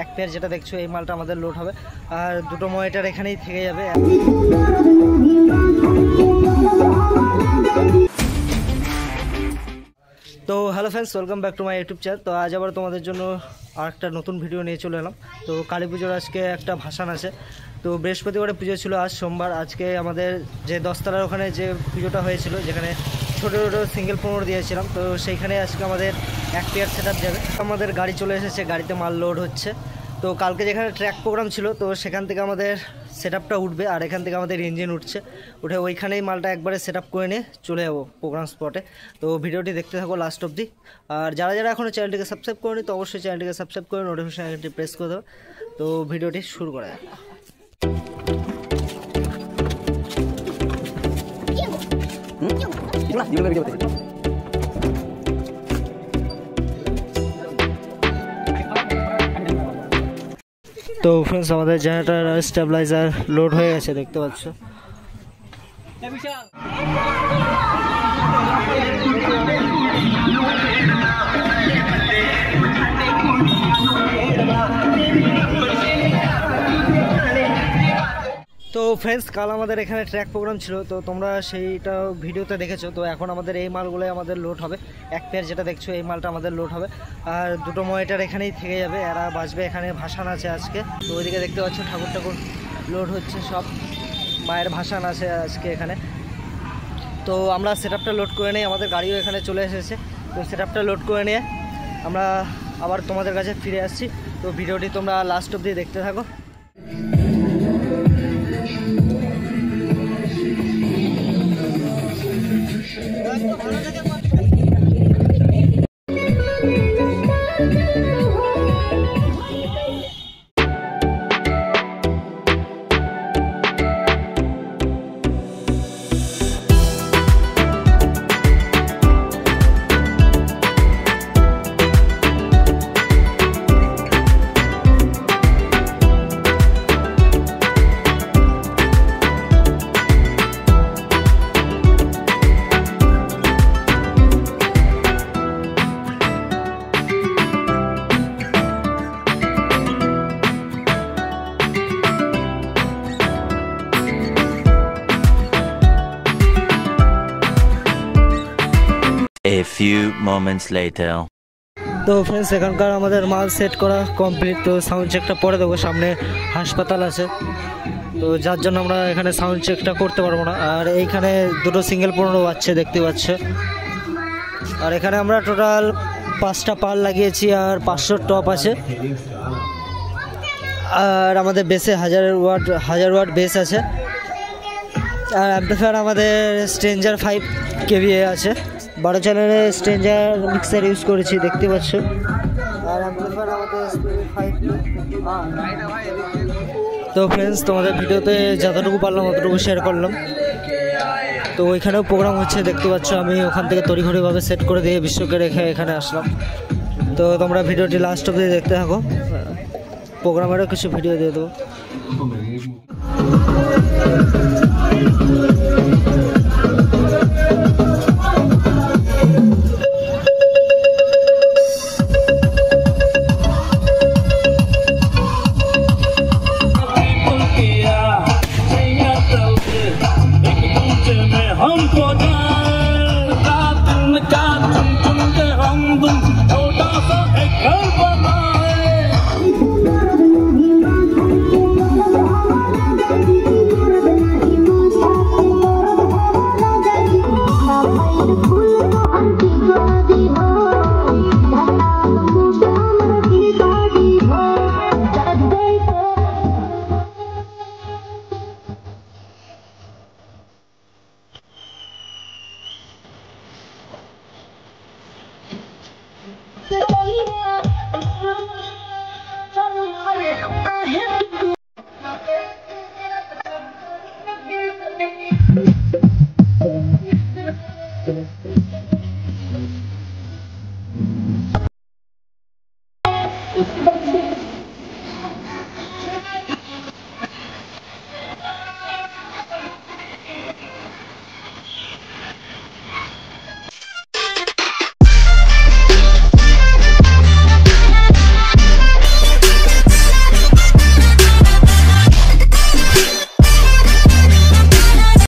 এক পেয়ার যেটা দেখছো এই মালটা আমাদের লোড হবে, আর দুটো মনিটর এখানেই থেকে যাবে। তো hello friends, welcome back to my YouTube channel. তো আজ আবার তোমাদের জন্য আর একটা নতুন ভিডিও নিয়ে চলে এলাম। তো কালী পুজোর আজকে একটা ভাসান আছে। তো বৃহস্পতিবারে পুজো ছিল, আজ সোমবার। আজকে আমাদের যে দশতলার ওখানে যে পুজোটা হয়েছিল, যেখানে ছোটো ছোটো সিঙ্গেল পনেরো দিয়েছিলাম, তো সেইখানে আজকে আমাদের এক পেয়ার সেট আপ যাবে। আমাদের গাড়ি চলে এসেছে, গাড়িতে মাল লোড হচ্ছে। তো কালকে যেখানে ট্র্যাক প্রোগ্রাম ছিল, তো সেখান থেকে আমাদের সেট আপটা উঠবে, আর এখান থেকে আমাদের ইঞ্জিন উঠছে। উঠে ওইখানেই মালটা একবারে সেট আপ করে নিয়ে চলে যাবো প্রোগ্রাম স্পটে। তো ভিডিওটি দেখতে থাকো লাস্ট অবধি। আর যারা যারা এখনও চ্যানেলটিকে সাবস্ক্রাইব করেনি, তো অবশ্যই চ্যানেলটিকে সাবস্ক্রাইব করে নোটিফিকেশন আইকনটি প্রেস করে দেবো। তো ভিডিওটি শুরু করা যাক। তো ফ্রেন্ডস, আমাদের জেনারেটর আর স্টেবিলাইজার লোড হয়ে গেছে, দেখতে পাচ্ছ। তো ফ্রেন্ডস, কাল আমাদের এখানে ট্র্যাক প্রোগ্রাম ছিল, তো তোমরা সেইটা ভিডিওতে দেখেছো। তো এখন আমাদের এই মালগুলোই আমাদের লোড হবে। এক পেয়ার যেটা দেখছো এই মালটা আমাদের লোড হবে, আর দুটো মনিটর এখানেই থেকে যাবে, এরা বাজবে। এখানে ভাসান আছে আজকে, তো ওইদিকে দেখতে পাচ্ছ ঠাকুর ঠাকুর লোড হচ্ছে, সব মায়ের ভাসান আছে আজকে এখানে। তো আমরা সেট আপটা লোড করে নিই, আমাদের গাড়িও এখানে চলে এসেছে। তো সেট আপটা লোড করে নিয়ে আমরা আবার তোমাদের কাছে ফিরে আসছি। তো ভিডিওটি তোমরা লাস্ট অবধি দেখতে থাকো। A few moments later. তো ফ্রেন্ডস, এখানকার আমাদের মাল সেট করা কমপ্লিট। তো সাউন্ড চেকটা পরে দেবো, সামনে হাসপাতাল আছে, তো যার জন্য আমরা এখানে সাউন্ড চেকটা করতে পারবো না। আর এইখানে দুটো সিঙ্গেল 15 বাজছে, দেখতে পাচ্ছ। আর এখানে আমরা টোটাল 5টা পাল লাগিয়েছি, আর 500 টপ আছে। আর আমাদের বেসে 1000 ওয়াট বেস আছে। আর অ্যাম্পলিফায়ার আমাদের স্ট্রেঞ্জার 5 KVA আছে, 12 চ্যানেলের স্ট্রেঞ্জার মিক্সার ইউজ করেছি, দেখতে পাচ্ছ। আর অ্যাম্পলিফায়ার আমাদের 5। তো ফ্রেন্ডস, তোমাদের ভিডিওতে যতটুকু পারলাম অতটুকু শেয়ার করলাম। তো ওইখানেও প্রোগ্রাম হচ্ছে, দেখতে পাচ্ছ। আমি ওখান থেকে তড়িঘড়িভাবে সেট করে দিয়ে বিশ্বকে রেখে এখানে আসলাম। তো তোমরা ভিডিওটি লাস্ট অবধি দেখতে থাকো, প্রোগ্রামেরও কিছু ভিডিও দিয়ে দেবো।